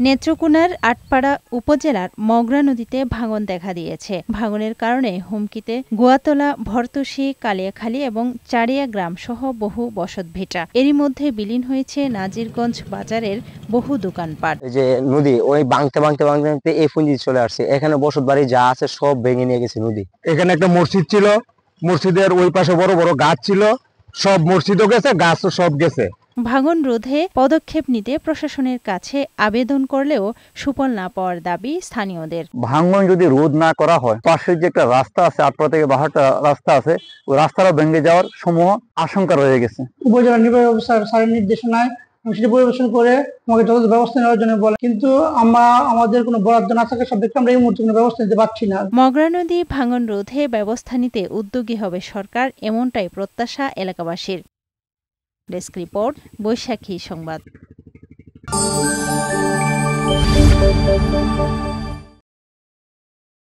নেত্রকোনার আটপাড়া উপজেলার মগরা নদীতে ভাঙন দেখা দিয়েছে। ভাঙনের কারণে হুমকিতে গোয়াতলা, ভরতসী, কালিয়াখালী এবং চারিয়া গ্রাম সহ বহু বসতভিটা। এরই মধ্যে বিলীন হয়েছে নাজিরগঞ্জ বাজারের বহু দোকানপাট। এই যে নদী ওই ভাঙতে এই পুঞ্জি চলে আসছে। এখানে বসত বাড়ি যা আছে সব ভেঙে নিয়ে গেছে নদী। এখানে একটা মসজিদ ছিল, মসজিদের ওই পাশে বড় বড় গাছ ছিল, সব মসজিদও গেছে, গাছও সব গেছে। ভাঙন রোধে পদক্ষেপ নিতে প্রশাসনের কাছে আবেদন করলেও সুফল না পাওয়ার দাবি স্থানীয়দের। ভাঙন যদি রোধ না করা হয়, পাশের যে একটা রাস্তা আছে, আটপাড়া থেকে বাহারটা রাস্তা আছে, ওই রাস্তাটা ভেঙে যাওয়ার সমূহ আশঙ্কা রয়ে গেছে। উপজেলা নির্বাহী অফিসার স্যারের নির্দেশনায় সেটি পরিবেশন করে আমাকে যথাযথ ব্যবস্থা নেওয়ার জন্য বলে, কিন্তু আমাদের কোনো বরাদ্দ না থাকা সত্ত্বেও আমরা এই মুহূর্তে কোনো ব্যবস্থা নিতে পারছি না। মগরা নদী ভাঙন রোধে ব্যবস্থা নিতে উদ্যোগী হবে সরকার, এমনটাই প্রত্যাশা এলাকাবাসীর। ডেস্ক রিপোর্ট, বৈশাখী সংবাদ।